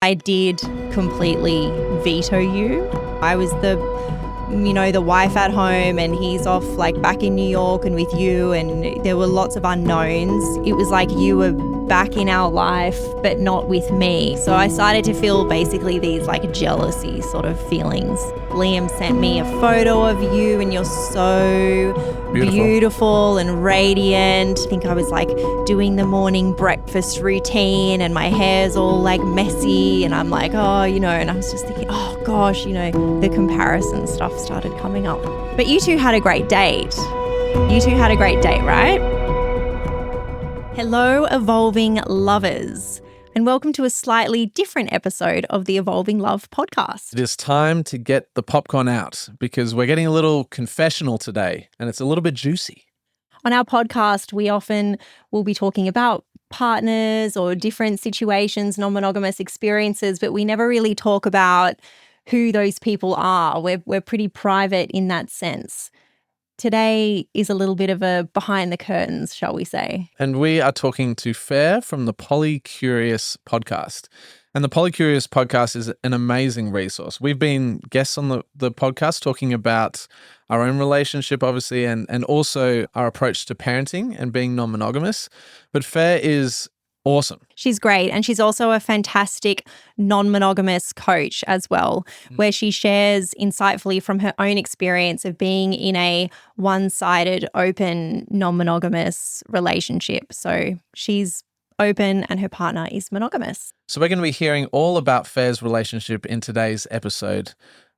I did completely veto you. I was the wife at home and he's off like back in New York and with you, and there were lots of unknowns. It was like you were back in our life but not with me. So I started to feel basically these like jealousy sort of feelings. Liam sent me a photo of you and you're so beautiful and radiant. I think I was like doing the morning breakfast routine and my hair's all like messy and I'm like, and I was just thinking, oh gosh, the comparison stuff started coming up. But you two had a great date. Right? Hello, evolving lovers, and welcome to a slightly different episode of the Evolving Love podcast. It is time to get the popcorn out because we're getting a little confessional today and it's a little bit juicy. On our podcast, we often will be talking about partners or different situations, non-monogamous experiences, but we never really talk about who those people are. We're pretty private in that sense. Today is a little bit of a behind the curtains, shall we say. And we are talking to Fer from the Polycurious Podcast. And the Polycurious Podcast is an amazing resource. We've been guests on the podcast talking about our own relationship, obviously, and also our approach to parenting and being non-monogamous. But Fer is awesome. She's great. And she's also a fantastic non-monogamous coach as well, where she shares insightfully from her own experience of being in a one-sided, open, non-monogamous relationship. So she's open and her partner is monogamous. So we're going to be hearing all about Fer's relationship in today's episode.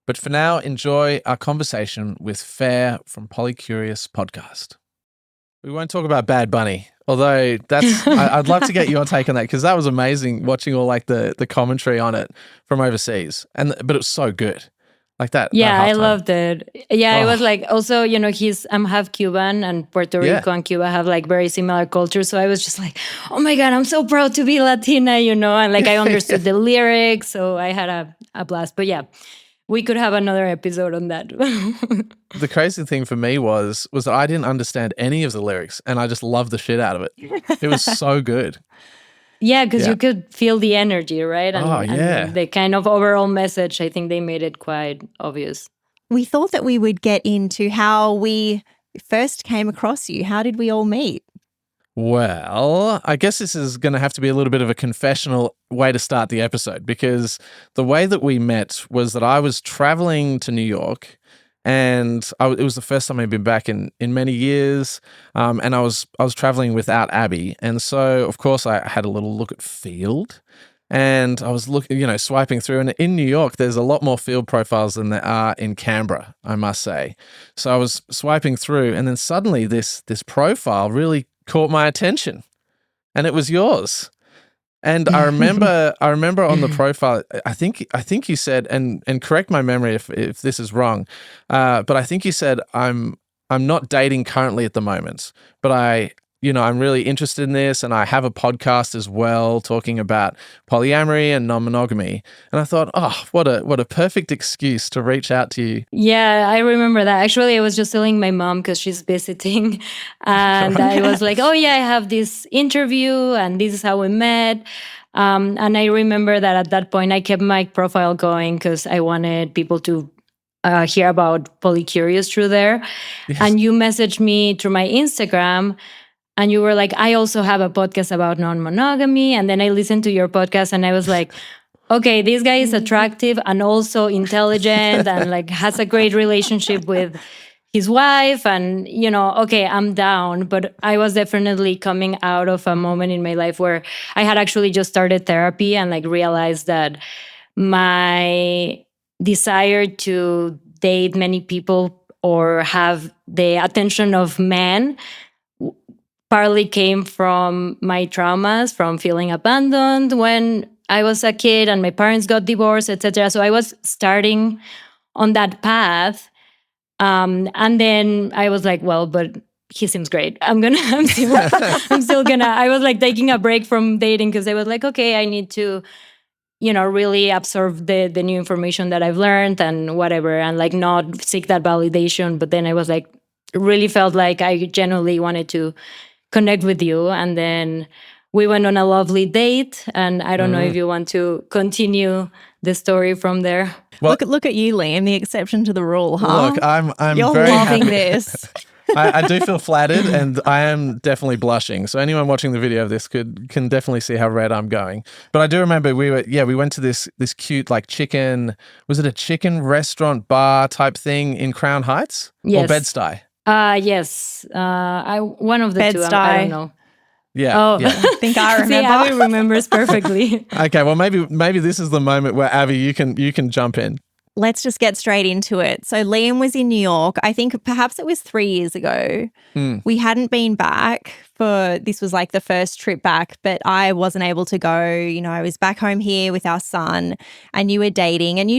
But for now, enjoy our conversation with Fer from Polycurious Podcast. We won't talk about Bad Bunny, although I'd love to get your take on that because that was amazing watching all like the commentary on it from overseas, but it was so good, like that. Yeah, I loved it. Yeah, It was like also I'm half Cuban and Puerto Rico and Cuba have like very similar cultures, so I was just like, oh my god, I'm so proud to be Latina, and like I understood the lyrics, so I had a blast. But yeah. We could have another episode on that. The crazy thing for me was that I didn't understand any of the lyrics and I just loved the shit out of it. It was so good. Yeah, because you could feel the energy, right? And, and the kind of overall message, I think they made it quite obvious. We thought that we would get into how we first came across you. How did we all meet? Well, I guess this is going to have to be a little bit of a confessional way to start the episode because the way that we met was that I was traveling to New York and it was the first time I'd been back in many years, and I was traveling without Abbey. And so, of course, I had a little look at Field and I was looking, swiping through. And in New York, there's a lot more Field profiles than there are in Canberra, I must say. So I was swiping through and then suddenly this profile really caught my attention, and it was yours. And I remember on the profile, I think you said, and correct my memory if this is wrong, but I think you said I'm not dating currently at the moment, but I'm really interested in this, and I have a podcast as well talking about polyamory and non-monogamy. And I thought, oh, what a perfect excuse to reach out to you. Yeah, I remember that. Actually, I was just telling my mom because she's visiting, and I was like, oh yeah, I have this interview, and this is how we met. And I remember that at that point, I kept my profile going because I wanted people to hear about Polycurious through there. Yes. And you messaged me through my Instagram. And you were like, I also have a podcast about non-monogamy. And then I listened to your podcast and I was like, okay, this guy is attractive and also intelligent and like has a great relationship with his wife. And, okay, I'm down. But I was definitely coming out of a moment in my life where I had actually just started therapy and like realized that my desire to date many people or have the attention of men partly came from my traumas, from feeling abandoned when I was a kid and my parents got divorced, etc. So I was starting on that path. And then I was like, well, but he seems great. I'm still gonna, I was like taking a break from dating because I was like, okay, I need to, really absorb the new information that I've learned and whatever, and like not seek that validation. But then I was like, really felt like I genuinely wanted to connect with you. And then we went on a lovely date. And I don't know if you want to continue the story from there. Well, Look at you, Liam, the exception to the rule, huh? look, I'm You're very loving happy. this. I do feel flattered, and I am definitely blushing. So anyone watching the video of this can definitely see how red I'm going. But I do remember we went to this cute like chicken. Was it a chicken restaurant bar type thing in Crown Heights or Yes. Bed-Stuy? Yes. One of the two. I don't know. Yeah. Oh, yeah. I think I remember. See, Abby remembers perfectly. Okay. Well, maybe this is the moment where Abbey, you can jump in. Let's just get straight into it. So Liam was in New York. I think perhaps it was 3 years ago. We hadn't been back this was like the first trip back, but I wasn't able to go. You know, I was back home here with our son, and you were dating, and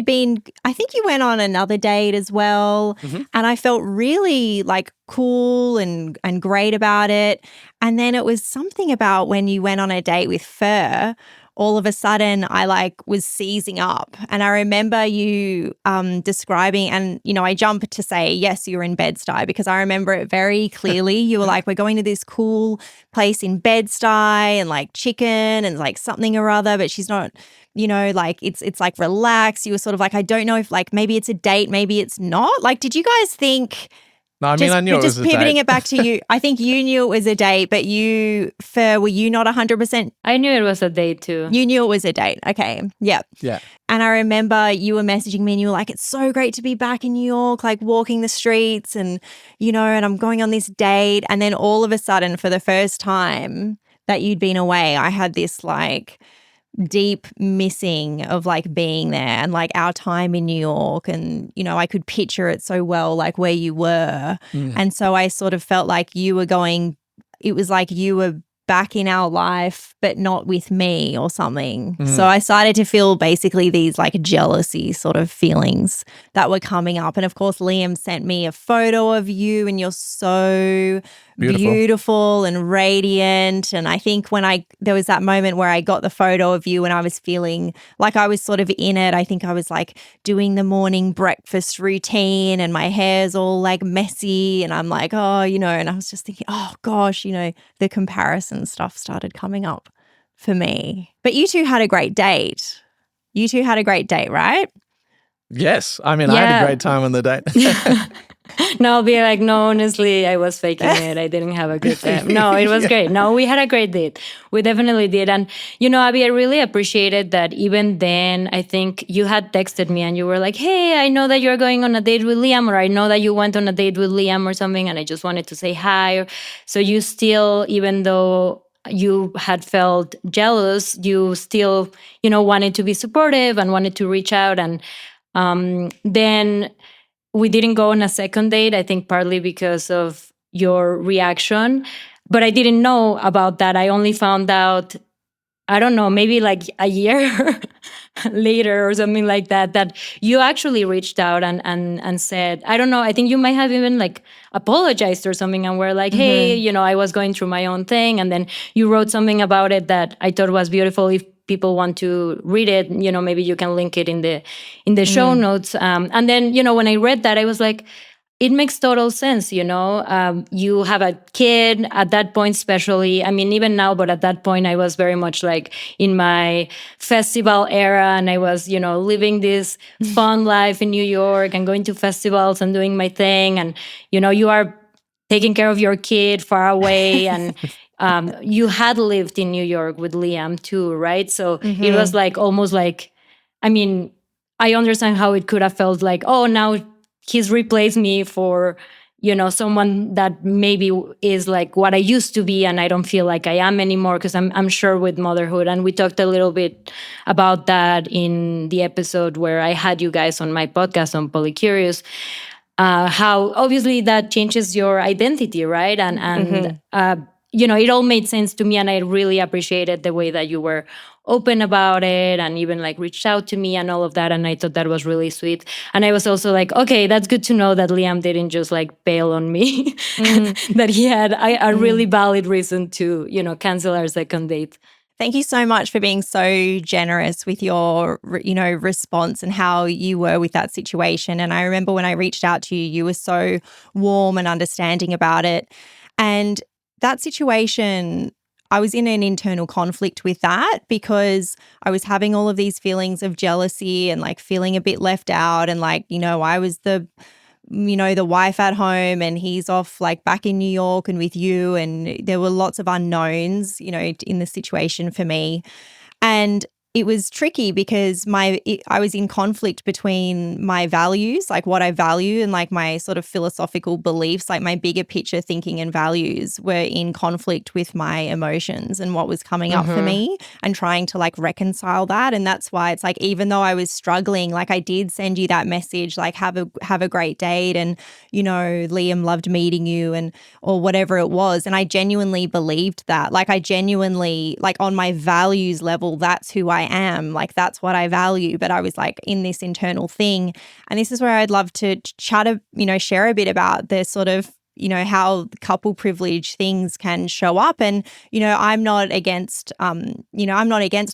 I think you went on another date as well. And I felt really like cool and great about it. And then it was something about when you went on a date with Fer, all of a sudden I like was seizing up. And I remember you describing, and, you know, I jumped to say, yes, you're in Bed-Stuy, because I remember it very clearly. You were like, we're going to this cool place in Bed-Stuy and like chicken and like something or other, but she's not, you know, like it's like relaxed. You were sort of like, I don't know if like maybe it's a date, maybe it's not. Like, did you guys think... No, I mean, I knew it was a date. Just pivoting it back to you, I think you knew it was a date, but Fer, were you not 100%? I knew it was a date too. You knew it was a date. Okay. Yeah. Yeah. And I remember you were messaging me and you were like, it's so great to be back in New York, like walking the streets and, you know, and I'm going on this date. And then all of a sudden, for the first time that you'd been away, I had this like deep missing of like being there and like our time in New York, and you know I could picture it so well, like where you were. And so I sort of felt like you were going, it was like you were back in our life but not with me or something. So I started to feel basically these like jealousy sort of feelings that were coming up. And of course Liam sent me a photo of you and you're so beautiful and radiant. And I think there was that moment where I got the photo of you and I was feeling like I was sort of in it. I think I was like doing the morning breakfast routine and my hair's all like messy and I'm like, oh, you know, and I was just thinking, oh gosh, you know, the comparison stuff started coming up for me. But you two had a great date. Right? Yes. I mean, I had a great time on the date. No, I'll be like, no, honestly, I was faking it. I didn't have a good time. No, it was great. No, we had a great date. We definitely did. And, you know, Abby, I really appreciated that even then, I think you had texted me and you were like, hey, I know that you're going on a date with Liam, or I know that you went on a date with Liam or something, and I just wanted to say hi. So you still, even though you had felt jealous, you still, you know, wanted to be supportive and wanted to reach out. And then we didn't go on a second date, I think partly because of your reaction. But I didn't know about that. I only found out, I don't know, maybe like a year later or something like that, that you actually reached out and said, I don't know, I think you might have even like apologized or something and were like, hey, you know, I was going through my own thing. And then you wrote something about it that I thought was beautiful. If people want to read it, you know, maybe you can link it in the show notes. And then, you know, when I read that, I was like, it makes total sense, you know. You have a kid at that point, especially. I mean, even now, but at that point, I was very much like in my festival era, and I was, you know, living this fun life in New York and going to festivals and doing my thing. And, you know, you are taking care of your kid far away and you had lived in New York with Liam too, right? So it was like almost like, I mean, I understand how it could have felt like, oh, now he's replaced me for, you know, someone that maybe is like what I used to be and I don't feel like I am anymore, because I'm sure with motherhood. And we talked a little bit about that in the episode where I had you guys on my podcast on Polycurious. How obviously that changes your identity, right? And you know, it all made sense to me, and I really appreciated the way that you were open about it and even like reached out to me and all of that. And I thought that was really sweet. And I was also like, okay, that's good to know that Liam didn't just like bail on me, that he had a really valid reason to, you know, cancel our second date. Thank you so much for being so generous with your, you know, response and how you were with that situation. And I remember when I reached out to you, you were so warm and understanding about it. And that situation, I was in an internal conflict with that because I was having all of these feelings of jealousy and like feeling a bit left out. And like, I was the wife at home and he's off like back in New York and with you. And there were lots of unknowns, in the situation for me. And it was tricky because I was in conflict between my values, like what I value, and like my sort of philosophical beliefs, like my bigger picture thinking and values were in conflict with my emotions and what was coming up for me, and trying to like reconcile that. And that's why it's like, even though I was struggling, like I did send you that message, like have a great date, and Liam loved meeting you, and or whatever it was. And I genuinely believed that. Like I genuinely, like on my values level, that's who I am, like that's what I value. But I was like in this internal thing, and this is where I'd love to chat, share a bit about the sort of, how couple privilege things can show up. And I'm not against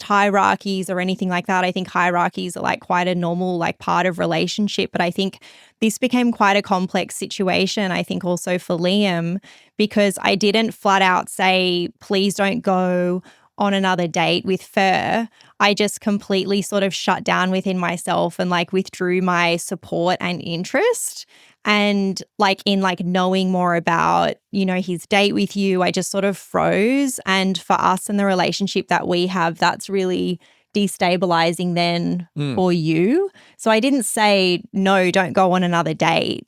hierarchies or anything like that. I think hierarchies are like quite a normal like part of relationship, but I think this became quite a complex situation, I think also for Liam, because I didn't flat out say, please don't go on another date with Fer. I just completely sort of shut down within myself and like withdrew my support and interest. And like in like knowing more about, his date with you, I just sort of froze. And for us and the relationship that we have, that's really destabilizing then for you. So I didn't say, no, don't go on another date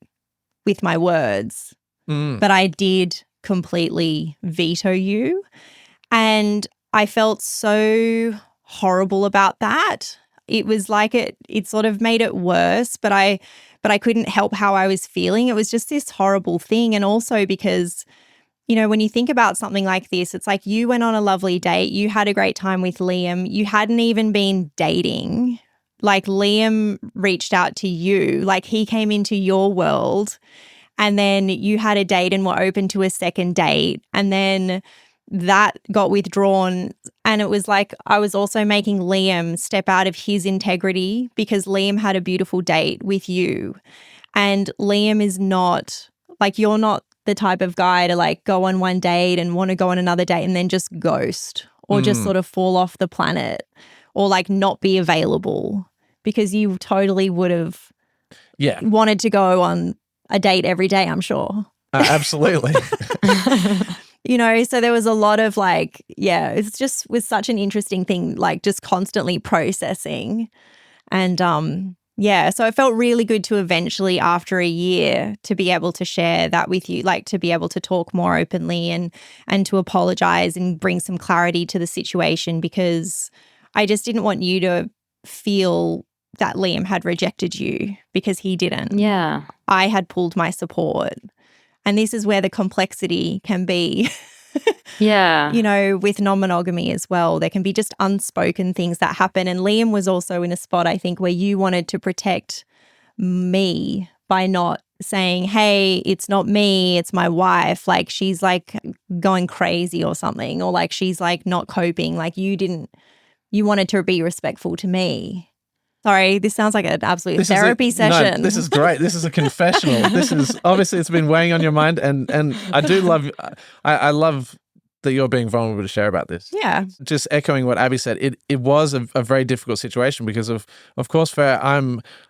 with my words, but I did completely veto you. And I felt so horrible about that. It was like it sort of made it worse, but I couldn't help how I was feeling. It was just this horrible thing. And also because, when you think about something like this, it's like you went on a lovely date, you had a great time with Liam, you hadn't even been dating. Like Liam reached out to you, like he came into your world, and then you had a date and were open to a second date, and then that got withdrawn. And it was like I was also making Liam step out of his integrity because Liam had a beautiful date with you. And Liam is not, like, you're not the type of guy to like go on one date and want to go on another date and then just ghost or just sort of fall off the planet or like not be available, because you totally would have wanted to go on a date every day, I'm sure. Absolutely. So there was a lot of like, it's just was such an interesting thing, like just constantly processing. And so it felt really good to eventually, after a year, to be able to share that with you, like to be able to talk more openly and to apologize and bring some clarity to the situation, because I just didn't want you to feel that Liam had rejected you, because he didn't. Yeah. I had pulled my support. And this is where the complexity can be. Yeah. With non-monogamy as well, there can be just unspoken things that happen. And Liam was also in a spot, I think, where you wanted to protect me by not saying, hey, it's not me, it's my wife. Like she's like going crazy or something, or like she's like not coping. Like you wanted to be respectful to me. Sorry, this sounds like an absolute therapy session. No, this is great. This is a confessional. This is obviously, it's been weighing on your mind, and I do love. I love that you're being vulnerable to share about this. Yeah. Just echoing what Abbey said, it was a very difficult situation because of course, Fer,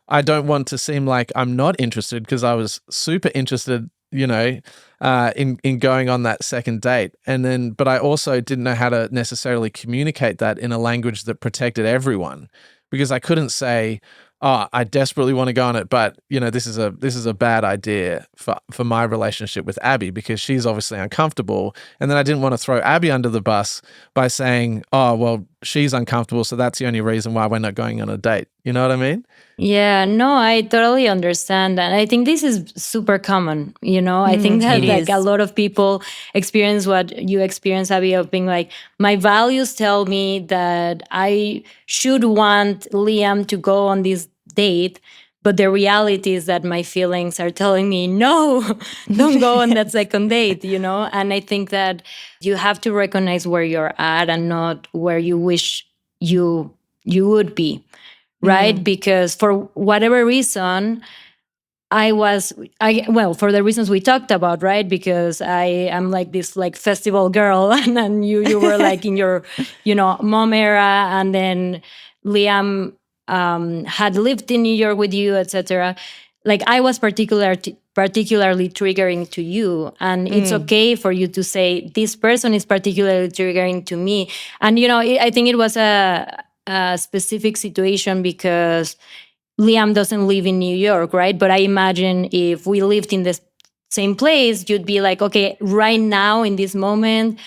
I don't want to seem like I'm not interested, because I was super interested, in going on that second date. But I also didn't know how to necessarily communicate that in a language that protected everyone. Because I couldn't say, oh, I desperately want to go on it, but this is a bad idea for my relationship with Abbey, because she's obviously uncomfortable. And then I didn't want to throw Abbey under the bus by saying, oh, well, she's uncomfortable, so that's the only reason why we're not going on a date. You know what I mean? Yeah, no, I totally understand. And I think this is super common, I think that like a lot of people experience what you experience, Abby, of being like, my values tell me that I should want Liam to go on this date, but the reality is that my feelings are telling me, no, don't go on that second date, And I think that you have to recognize where you're at and not where you wish you would be. Right? Because for whatever reason, well, for the reasons we talked about, right? Because I am like this like festival girl, and then you were like in your, mom era, and then Liam had lived in New York with you, etc. Like I was particularly triggering to you, and it's okay for you to say this person is particularly triggering to me. And I think it was a specific situation because Liam doesn't live in New York, right? But I imagine if we lived in the same place, you'd be like, okay, right now in this moment,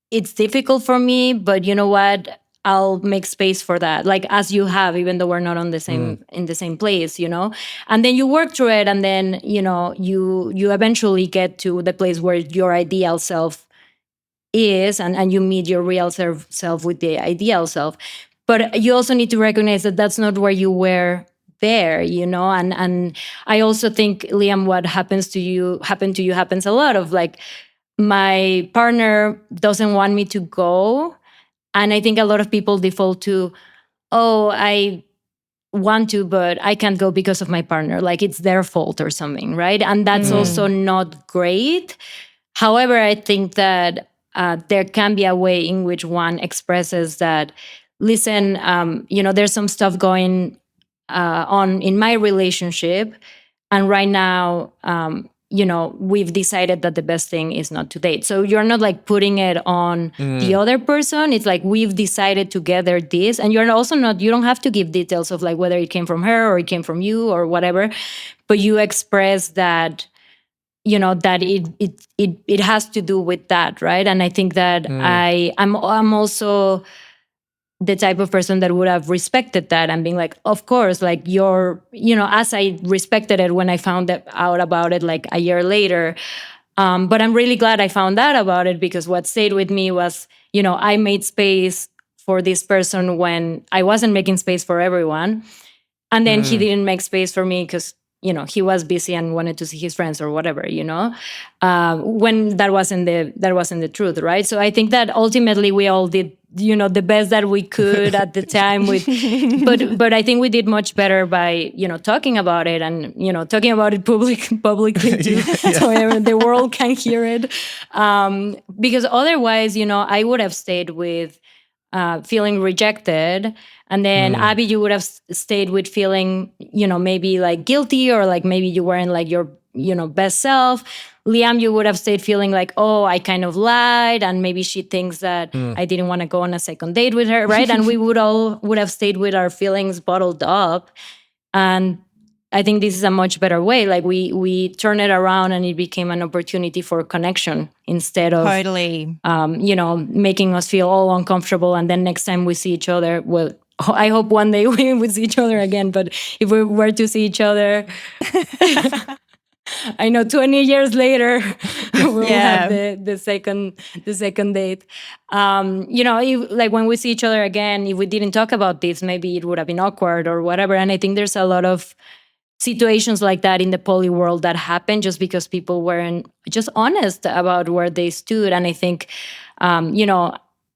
it's difficult for me, but you know what? I'll make space for that, like as you have, even though we're not on the same in the same place, And then you work through it, and then you eventually get to the place where your ideal self is, and you meet your real self with the ideal self. But you also need to recognize that that's not where you were there, And I also think, Liam, what happened to you happens a lot of like, my partner doesn't want me to go. And I think a lot of people default to, oh, I want to, but I can't go because of my partner. Like it's their fault or something, right? And that's also not great. However, I think that there can be a way in which one expresses that, listen, there's some stuff going on in my relationship. And right now, we've decided that the best thing is not to date. So you're not like putting it on the other person. It's like, we've decided together this. And you're also not, you don't have to give details of like whether it came from her or it came from you or whatever. But you express that, that it has to do with that, right? And I think that I'm also the type of person that would have respected that and being like, of course, like as I respected it when I found out about it like a year later. But I'm really glad I found out about it, because what stayed with me was, I made space for this person when I wasn't making space for everyone. And then he didn't make space for me because, he was busy and wanted to see his friends or whatever, when that wasn't the truth, right? So I think that ultimately we all did, the best that we could at the time but I think we did much better by, talking about it and, talking about it publicly too, so the world can hear it. Because otherwise, I would have stayed with feeling rejected. And then Abbey, you would have stayed with feeling, maybe like guilty, or like maybe you weren't like your, best self. Liam, you would have stayed feeling like, oh, I kind of lied, and maybe she thinks that I didn't want to go on a second date with her, right? And we would have stayed with our feelings bottled up. And I think this is a much better way. Like we turn it around, and it became an opportunity for connection instead of Totally. Making us feel all uncomfortable. And then next time we see each other, well, I hope one day we would see each other again. But if we were to see each other, I know 20 years later we'll have the second date. If, like when we see each other again, if we didn't talk about this, maybe it would have been awkward or whatever. And I think there's a lot of situations like that in the poly world that happen just because people weren't just honest about where they stood. And I think,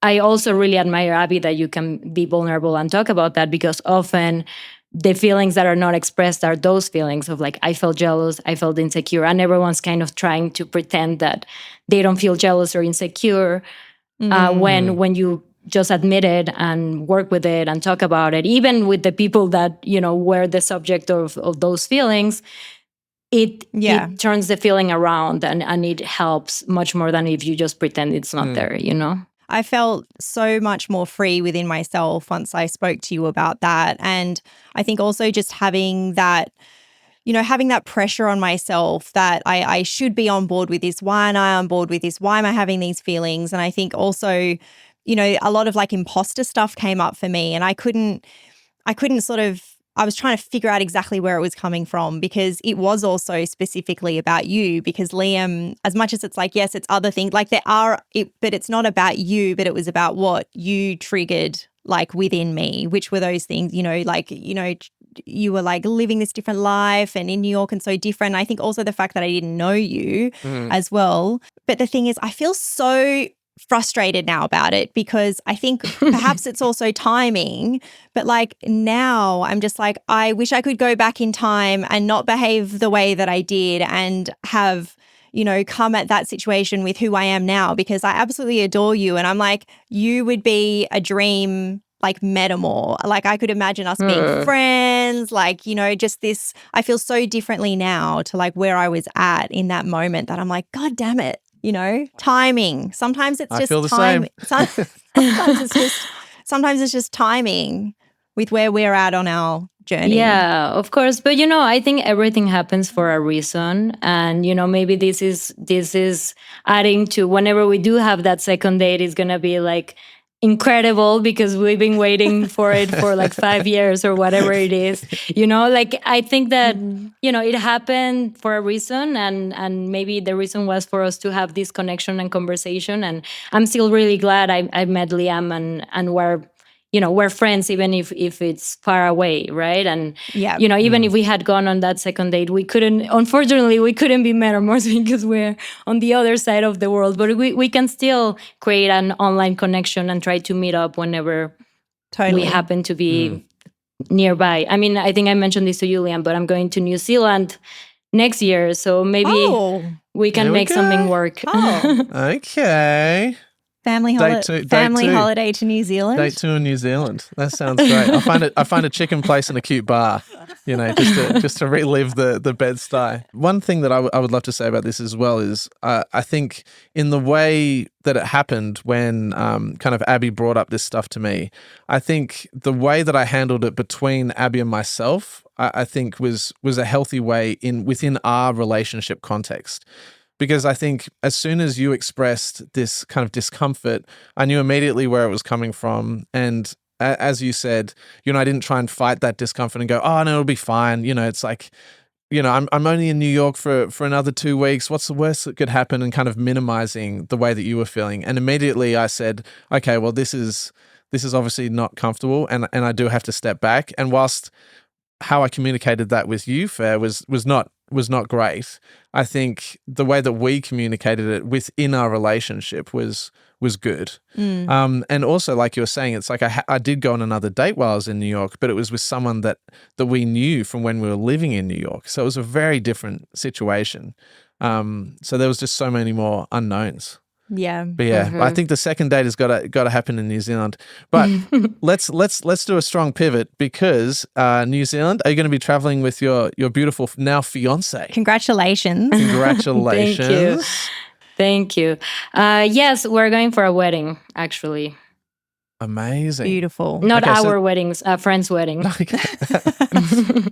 I also really admire, Abbey, that you can be vulnerable and talk about that, because often the feelings that are not expressed are those feelings of like, I felt jealous, I felt insecure, and everyone's kind of trying to pretend that they don't feel jealous or insecure when you just admit it and work with it and talk about it, even with the people that, were the subject of those feelings. It turns the feeling around, and it helps much more than if you just pretend it's not there, I felt so much more free within myself once I spoke to you about that. And I think also just having that, having that pressure on myself that I should be on board with this. Why am I on board with this? Why am I having these feelings? And I think also, a lot of like imposter stuff came up for me, and I couldn't I was trying to figure out exactly where it was coming from, because it was also specifically about you, because Liam, as much as it's like, yes, it's other things, like but it's not about you, but it was about what you triggered like within me, which were those things, you were like living this different life and in New York and so different. I think also the fact that I didn't know you as well. But the thing is, I feel so frustrated now about it because I think perhaps it's also timing, but like now I'm just like, I wish I could go back in time and not behave the way that I did and have, you know, come at that situation with who I am now, because I absolutely adore you. And I'm like, you would be a dream like Metamours. Like I could imagine us being friends, like, you know, just this, I feel so differently now to like where I was at in that moment that I'm like, God damn it. You know, timing. Sometimes it's I just feel the time. same. Sometimes it's just timing with where we're at on our journey. Yeah, of course. But you know, I think everything happens for a reason. And you know, maybe this is adding to whenever we do have that second date is gonna be like incredible because we've been waiting for it for like 5 years or whatever it is. You know, like I think that you know it happened for a reason, and maybe the reason was for us to have this connection and conversation. And I'm still really glad I met Liam and we're friends even if it's far away, right? And Yeah. you know, even if we had gone on that second date, unfortunately we couldn't be Metamours because we're on the other side of the world, but we can still create an online connection and try to meet up whenever we happen to be nearby. I mean, I think I mentioned this to you, Liam, but I'm going to New Zealand next year, so maybe we can make something work. Okay. Family holiday to New Zealand. Date 2 in New Zealand. That sounds great. I find a chicken place and a cute bar, you know, just to relive the Bed-Stuy. One thing that I would love to say about this as well is I think in the way that it happened when kind of Abbey brought up this stuff to me, I think the way that I handled it between Abbey and myself, I think was a healthy way within our relationship context. Because I think as soon as you expressed this kind of discomfort, I knew immediately where it was coming from. And as you said, you know, I didn't try and fight that discomfort and go, oh, no, it'll be fine. You know, it's like, you know, I'm only in New York for another 2 weeks. What's the worst that could happen? And kind of minimizing the way that you were feeling. And immediately I said, okay, well, this is obviously not comfortable and I do have to step back. And whilst how I communicated that with you, Fer, was not great, I think the way that we communicated it within our relationship was good. And also, like you were saying, it's like I did go on another date while I was in New York, but it was with someone that we knew from when we were living in New York. So it was a very different situation. So there was just so many more unknowns. Yeah. But yeah, I think the second date has got to happen in New Zealand. But let's do a strong pivot because New Zealand, are you going to be traveling with your beautiful now fiancé? Congratulations. Congratulations. Thank you. Yes, we're going for a wedding, actually. Amazing. Beautiful. Not our weddings, a friend's wedding.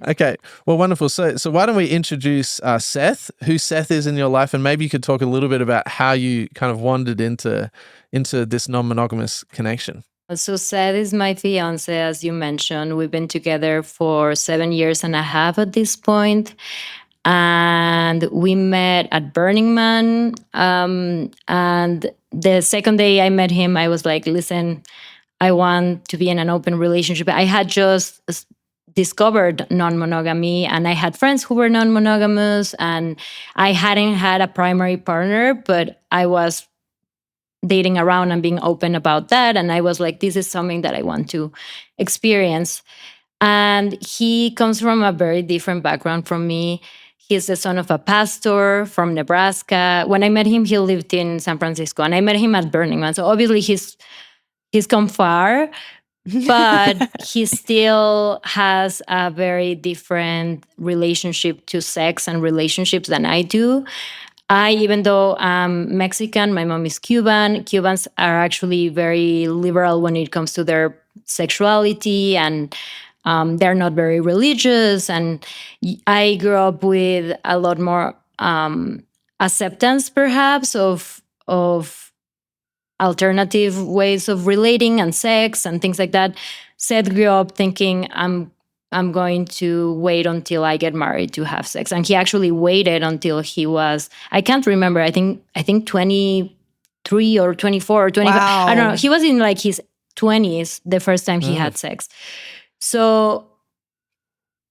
Okay. Well, wonderful. So why don't we introduce Seth, who Seth is in your life, and maybe you could talk a little bit about how you kind of wandered into this non-monogamous connection. So Seth is my fiancé, as you mentioned. We've been together for 7 years and a half at this point. And we met at Burning Man. And the second day I met him, I was like, listen, I want to be in an open relationship. I had just discovered non-monogamy and I had friends who were non-monogamous and I hadn't had a primary partner, but I was dating around and being open about that. And I was like, this is something that I want to experience. And he comes from a very different background from me. He's the son of a pastor from Nebraska. When I met him, he lived in San Francisco and I met him at Burning Man. So obviously he's come far, but he still has a very different relationship to sex and relationships than I do. Even though I'm Mexican, my mom is Cuban. Cubans are actually very liberal when it comes to their sexuality and they're not very religious. And I grew up with a lot more acceptance, perhaps, of alternative ways of relating and sex and things like that. Seth grew up thinking, I'm going to wait until I get married to have sex. And he actually waited until he was, I can't remember, I think 23 or 24 or 25. Wow. I don't know. He was in like his 20s the first time he had sex. So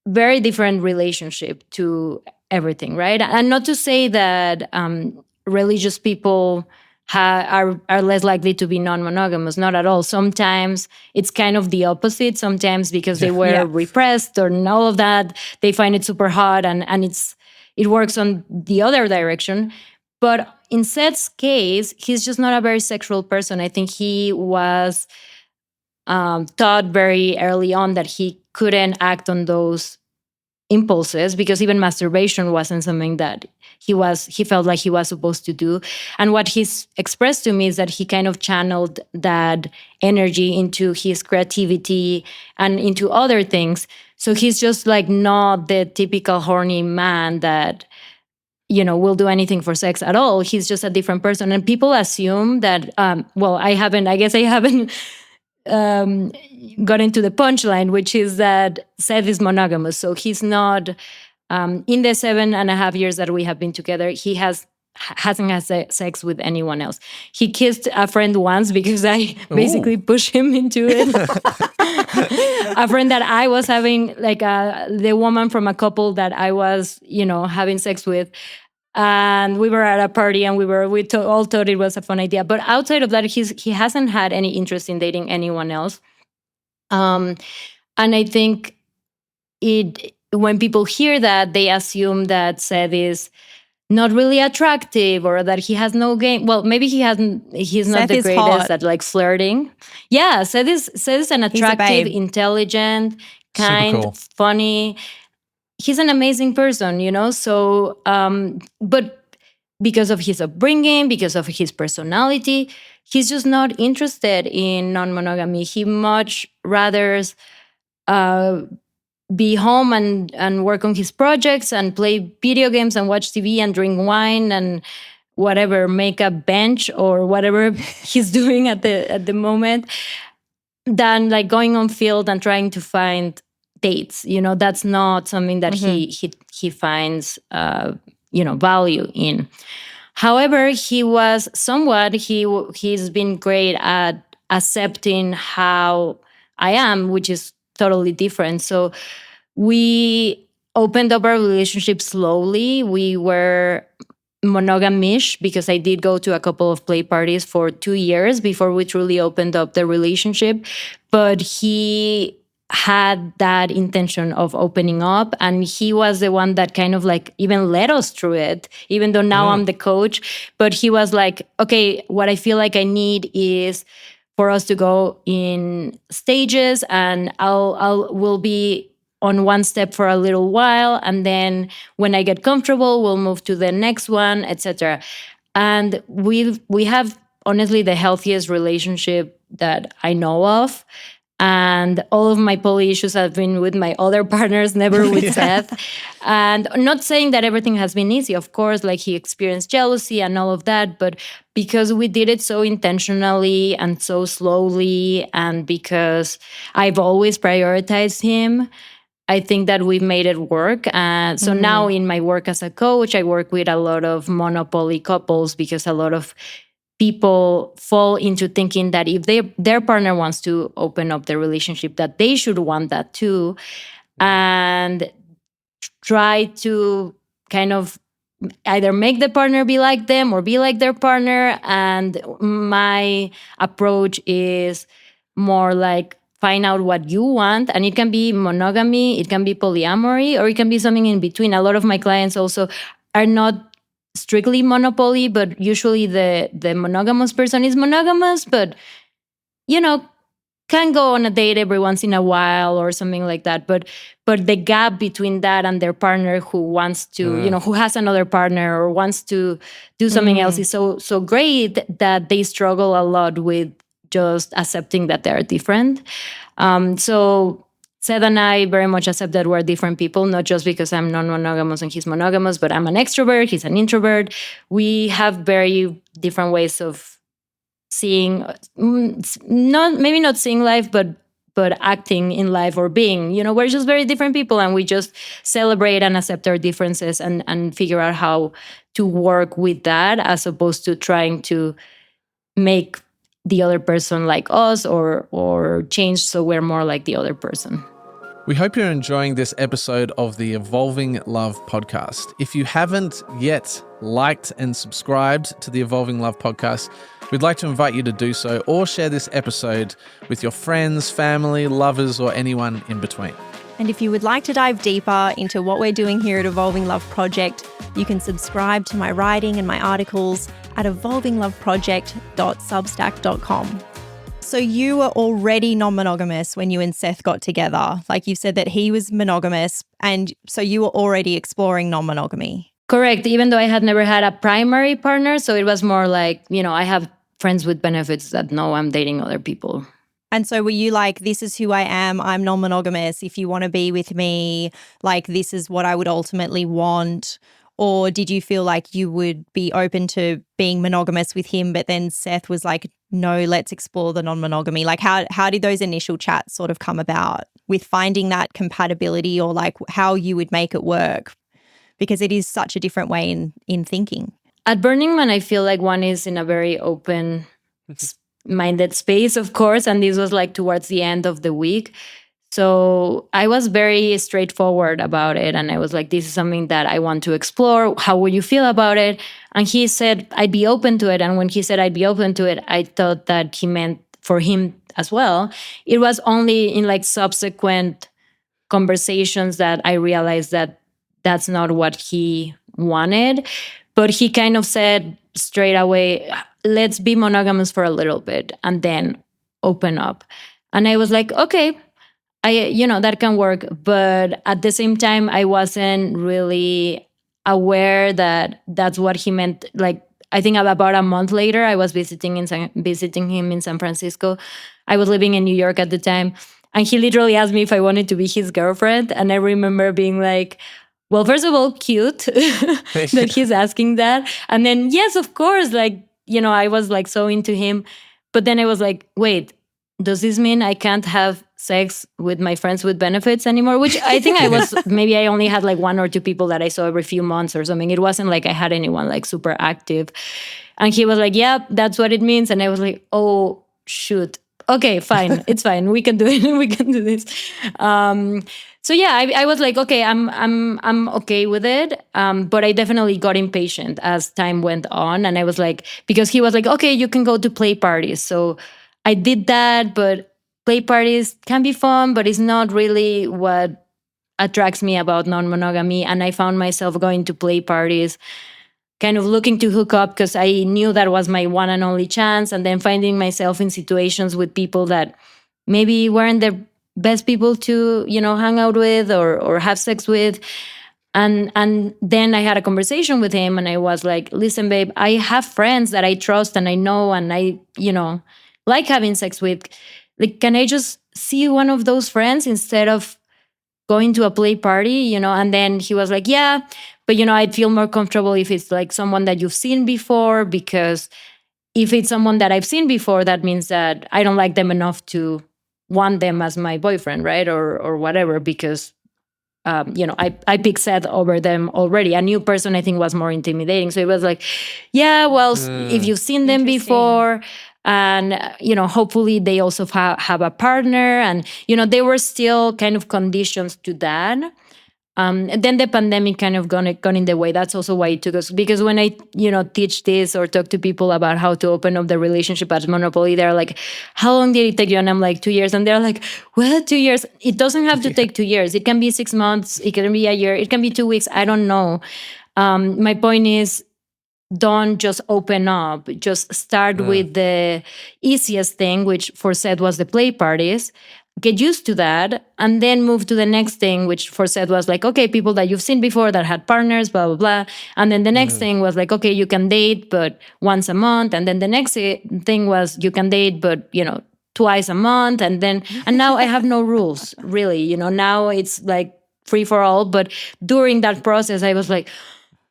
very different relationship to everything, right? And not to say that religious people are less likely to be non-monogamous. Not at all. Sometimes it's kind of the opposite. Sometimes because they were repressed or all of that, they find it super hot, and it works on the other direction. But in Seth's case, he's just not a very sexual person. I think he was taught very early on that he couldn't act on those impulses, because even masturbation wasn't something that he felt like he was supposed to do. And what he's expressed to me is that he kind of channeled that energy into his creativity and into other things. So he's just like not the typical horny man that will do anything for sex at all. He's just a different person. And people assume that I guess I haven't got into the punchline, which is that Seth is monogamous. So he's not, in the 7.5 years that we have been together, he hasn't had sex with anyone else. He kissed a friend once because I basically pushed him into it. A friend that I was having, like the woman from a couple that I was, having sex with. And we were at a party, and we all thought it was a fun idea. But outside of that, he hasn't had any interest in dating anyone else. And I think when people hear that, they assume that Seth is not really attractive, or that he has no game. Well, maybe he's not Seth the is greatest hot. at like flirting. Yeah, Seth is an attractive, intelligent, kind, cool. funny. He's an amazing person, So, but because of his upbringing, because of his personality, he's just not interested in non-monogamy. He much rather be home and work on his projects and play video games and watch TV and drink wine and whatever, make a bench or whatever he's doing at the moment, than like going on field and trying to find dates. That's not something that he finds value in. However, he's been great at accepting how I am, which is totally different. So we opened up our relationship slowly. We were monogamish because I did go to a couple of play parties for 2 years before we truly opened up the relationship. But he had that intention of opening up, and he was the one that kind of like even led us through it, even though now I'm the coach. But he was like, okay, what I feel like I need is for us to go in stages, and we'll be on one step for a little while, and then when I get comfortable, we'll move to the next one, etc. And we have honestly the healthiest relationship that I know of. And all of my poly issues have been with my other partners, never with Seth. And not saying that everything has been easy. Of course, like he experienced jealousy and all of that. But because we did it so intentionally and so slowly, and because I've always prioritized him, I think that we've made it work. So now in my work as a coach, I work with a lot of monopoly couples, because a lot of people fall into thinking that if their partner wants to open up their relationship, that they should want that too, and try to kind of either make the partner be like them or be like their partner. And my approach is more like, find out what you want, and it can be monogamy, it can be polyamory, or it can be something in between. A lot of my clients also are not strictly monopoly, but usually the monogamous person is monogamous, but can go on a date every once in a while or something like that. But the gap between that and their partner who wants to, who has another partner or wants to do something else is so great that they struggle a lot with just accepting that they're different. So Seth and I very much accept that we're different people, not just because I'm non-monogamous and he's monogamous, but I'm an extrovert, he's an introvert. We have very different ways of seeing, maybe not seeing life, but acting in life or being. We're just very different people, and we just celebrate and accept our differences and figure out how to work with that, as opposed to trying to make the other person like us or change so we're more like the other person. We hope you're enjoying this episode of the Evolving Love podcast. If you haven't yet liked and subscribed to the Evolving Love podcast, we'd like to invite you to do so, or share this episode with your friends, family, lovers, or anyone in between. And if you would like to dive deeper into what we're doing here at Evolving Love Project, you can subscribe to my writing and my articles at evolvingloveproject.substack.com. So you were already non-monogamous when you and Seth got together. Like you said that he was monogamous, and so you were already exploring non-monogamy. Correct. Even though I had never had a primary partner, so it was more like, I have friends with benefits that know I'm dating other people. And so were you like, this is who I am, I'm non-monogamous, if you want to be with me, like this is what I would ultimately want? Or did you feel like you would be open to being monogamous with him, but then Seth was like, no, let's explore the non-monogamy? Like how did those initial chats sort of come about with finding that compatibility, or like how you would make it work? Because it is such a different way in thinking. At Burning Man, I feel like one is in a very open-minded space, of course, and this was like towards the end of the week. So I was very straightforward about it. And I was like, this is something that I want to explore. How would you feel about it? And he said, I'd be open to it. And when he said I'd be open to it, I thought that he meant for him as well. It was only in like subsequent conversations that I realized that that's not what he wanted. But he kind of said straight away, let's be monogamous for a little bit and then open up. And I was like, okay. That can work. But at the same time, I wasn't really aware that that's what he meant. Like, I think about a month later, I was visiting him in San Francisco. I was living in New York at the time. And he literally asked me if I wanted to be his girlfriend. And I remember being like, well, first of all, cute that he's asking that. And then, yes, of course, like, I was like so into him. But then I was like, wait, does this mean I can't have sex with my friends with benefits anymore? Which I think maybe I only had like one or two people that I saw every few months or something. It wasn't like I had anyone like super active. And he was like, yeah, that's what it means. And I was like, oh, shoot. Okay, fine. It's fine. We can do it. We can do this. So yeah, I was like, okay, I'm okay with it. But I definitely got impatient as time went on. And I was like, because he was like, okay, you can go to play parties. So I did that, but play parties can be fun, but it's not really what attracts me about non-monogamy. And I found myself going to play parties, kind of looking to hook up because I knew that was my one and only chance. And then finding myself in situations with people that maybe weren't the best people to, hang out with or have sex with. And then I had a conversation with him and I was like, listen, babe, I have friends that I trust and I know and I, like having sex with. Like, can I just see one of those friends instead of going to a play party, And then he was like, yeah, but, I'd feel more comfortable if it's like someone that you've seen before, because if it's someone that I've seen before, that means that I don't like them enough to want them as my boyfriend, right? Or whatever, because, I picked Seth over them already. A new person, I think, was more intimidating. So it was like, yeah, well, if you've seen them before, and, hopefully they also have a partner. And, there were still kind of conditions to that. And then the pandemic kind of gone in the way. That's also why it took us. Because when I, teach this or talk to people about how to open up the relationship at Monopoly, they're like, how long did it take you? And I'm like, 2 years. And they're like, well, 2 years. It doesn't have to take 2 years. It can be 6 months. It can be a year. It can be 2 weeks. I don't know. My point is, don't just open up. Just start with the easiest thing, which for Seth was the play parties. Get used to that, and then move to the next thing, which for Seth was like, okay, people that you've seen before that had partners, blah, blah, blah. And then the next thing was like, okay, you can date, but once a month. And then the next thing was you can date, but, twice a month. And now I have no rules, really. Now it's like free for all. But during that process, I was like,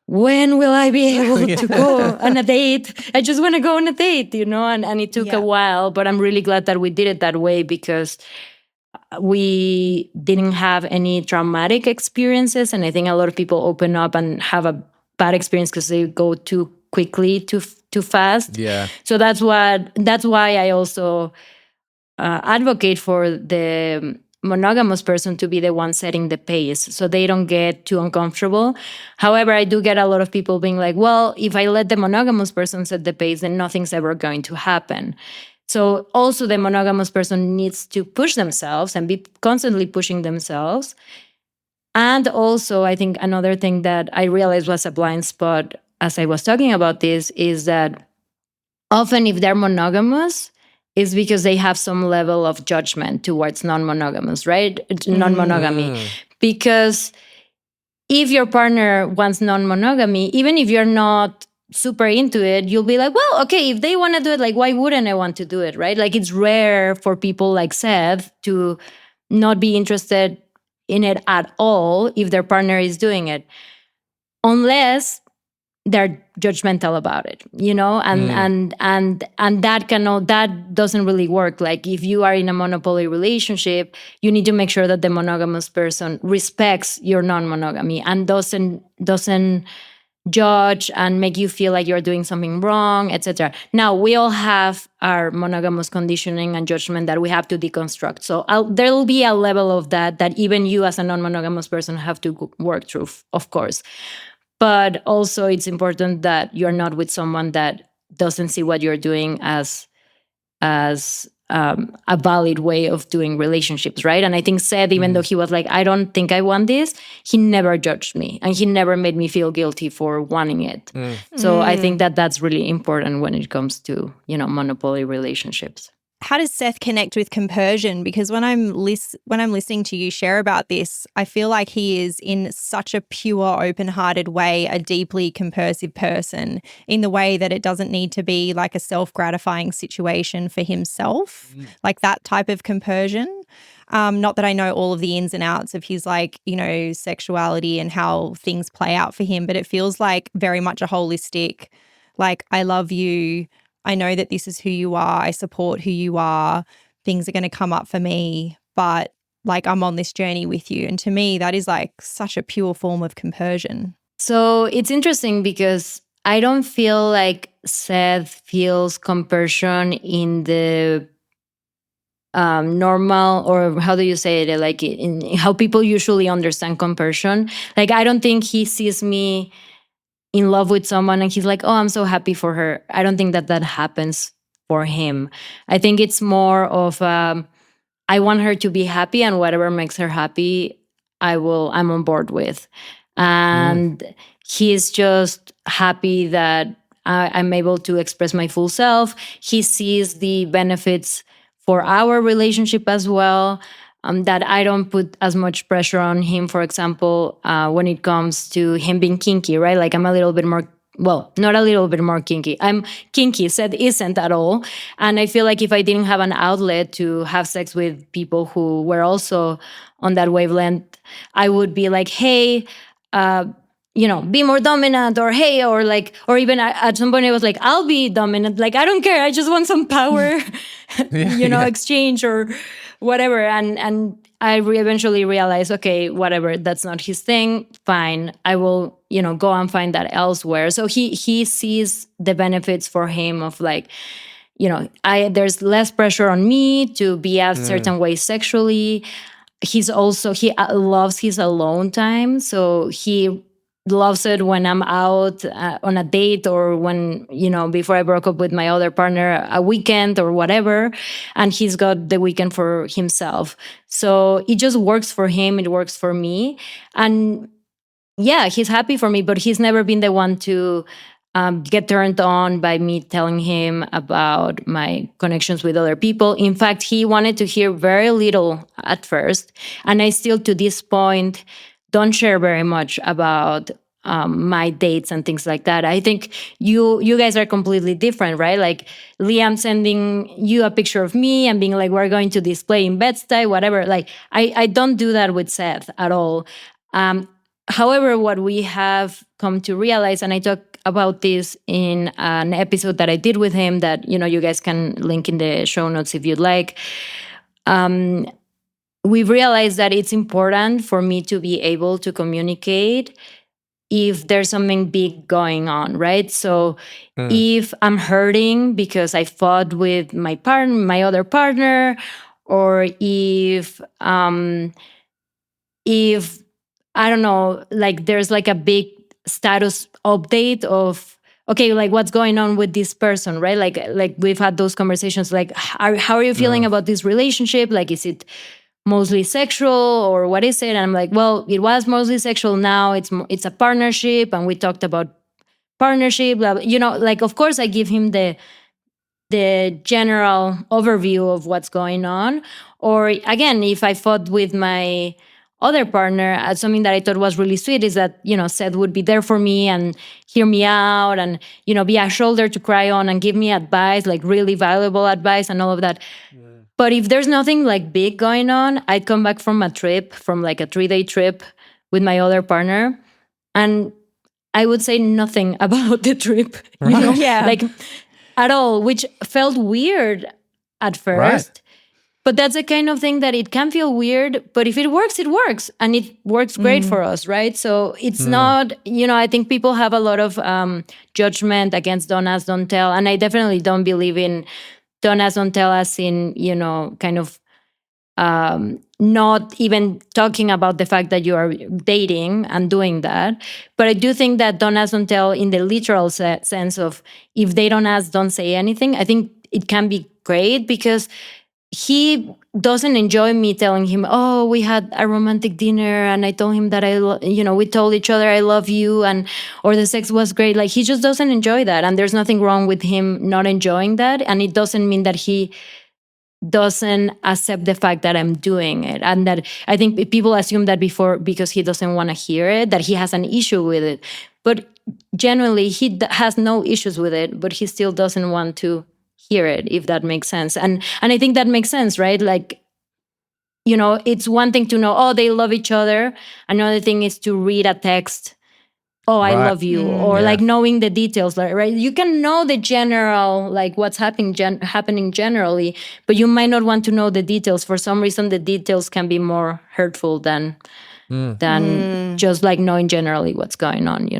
when will I be able to go on a date? I just want to go on a date, and it took a while, but I'm really glad that we did it that way because we didn't have any traumatic experiences. And I think a lot of people open up and have a bad experience because they go too quickly, too fast. Yeah. So that's why I also advocate for the monogamous person to be the one setting the pace so they don't get too uncomfortable. However, I do get a lot of people being like, well, if I let the monogamous person set the pace, then nothing's ever going to happen. So also the monogamous person needs to push themselves and be constantly pushing themselves. And also, I think another thing that I realized was a blind spot as I was talking about this is that often if they're monogamous, it's because they have some level of judgment towards non-monogamous, right? Non-monogamy. Because if your partner wants non-monogamy, even if you're not super into it, you'll be like, well, okay, if they want to do it, like, why wouldn't I want to do it, right? Like, it's rare for people like Seth to not be interested in it at all if their partner is doing it, unless they're judgmental about it, and that doesn't really work. Like, if you are in a monopoly relationship, you need to make sure that the monogamous person respects your non-monogamy and doesn't judge and make you feel like you're doing something wrong, etc. Now, we all have our monogamous conditioning and judgment that we have to deconstruct. So there will be a level of that even you as a non-monogamous person have to work through, of course. But also it's important that you're not with someone that doesn't see what you're doing as a valid way of doing relationships, right? And I think Seth, even though he was like, I don't think I want this, he never judged me and he never made me feel guilty for wanting it. So I think that that's really important when it comes to, monopoly relationships. How does Seth connect with compersion? Because when I'm listening to you share about this, I feel like he is in such a pure, open-hearted way, a deeply compersive person in the way that it doesn't need to be like a self-gratifying situation for himself, like that type of compersion. Not that I know all of the ins and outs of his sexuality and how things play out for him, but it feels like very much a holistic, like, I love you, I know that this is who you are, I support who you are, things are going to come up for me, but like, I'm on this journey with you. And to me, that is like such a pure form of compersion. So it's interesting because I don't feel like Seth feels compersion in the normal, or how do you say it, like in how people usually understand compersion. Like, I don't think he sees me in love with someone and he's like, oh, I'm so happy for her. I don't think that happens for him. I think it's more of I want her to be happy, and whatever makes her happy, I'm on board with. And he's just happy that I'm able to express my full self. He sees the benefits for our relationship as well. That I don't put as much pressure on him, for example, when it comes to him being kinky, right? Like, I'm a little bit more, well, not a little bit more kinky. I'm kinky. Seth isn't at all. And I feel like if I didn't have an outlet to have sex with people who were also on that wavelength, I would be like, hey, be more dominant, or hey, or even at some point I was like, I'll be dominant. Like, I don't care. I just want some power, exchange or whatever. And I eventually realized, okay, whatever, that's not his thing. Fine. I will, go and find that elsewhere. So he sees the benefits for him of like, there's less pressure on me to be a certain way sexually. He loves his alone time. So he loves it when I'm out on a date, or when, before I broke up with my other partner, a weekend or whatever. And he's got the weekend for himself. So it just works for him. It works for me. And yeah, he's happy for me, but he's never been the one to get turned on by me telling him about my connections with other people. In fact, he wanted to hear very little at first. And I still, to this point, don't share very much about my dates and things like that. I think you guys are completely different, right? Like, Liam sending you a picture of me and being like, we're going to display in Bed-Stuy, whatever. Like, I don't do that with Seth at all. However, what we have come to realize, and I talk about this in an episode that I did with him that, you guys can link in the show notes if you'd like. We've realized that it's important for me to be able to communicate if there's something big going on, right? So if I'm hurting because I fought with my other partner, or if I don't know, like there's like a big status update of, okay, like what's going on with this person, right? Like we've had those conversations, like how are you feeling about this relationship? Like, is it mostly sexual or what is it? And I'm like, well, it was mostly sexual. Now it's a partnership, and we talked about partnership. Blah, blah. Like of course I give him the general overview of what's going on. Or again, if I fought with my other partner, something that I thought was really sweet is that, Seth would be there for me and hear me out and, be a shoulder to cry on and give me advice, like really valuable advice and all of that. But if there's nothing like big going on, I'd come back from a trip, from like a 3-day trip with my other partner, and I would say nothing about the trip, Yeah. like at all, which felt weird at first. Right. But that's the kind of thing that it can feel weird, but if it works, it works. And it works great for us, right? So it's not, I think people have a lot of judgment against don't ask, don't tell. And I definitely don't believe in don't ask, don't tell, as in, kind of not even talking about the fact that you are dating and doing that. But I do think that don't ask, don't tell in the literal sense of if they don't ask, don't say anything. I think it can be great because he doesn't enjoy me telling him, oh, we had a romantic dinner and I told him that we told each other I love you, or the sex was great. Like, he just doesn't enjoy that. And there's nothing wrong with him not enjoying that. And it doesn't mean that he doesn't accept the fact that I'm doing it. And that I think people assume that before, because he doesn't want to hear it, that he has an issue with it. But generally, he has no issues with it, but he still doesn't want to hear it, if that makes sense. And I think that makes sense, right? Like, it's one thing to know, oh, they love each other. Another thing is to read a text, oh, I love you, or like knowing the details, right? You can know the general, like what's happening generally, but you might not want to know the details. For some reason, the details can be more hurtful than just like knowing generally what's going on,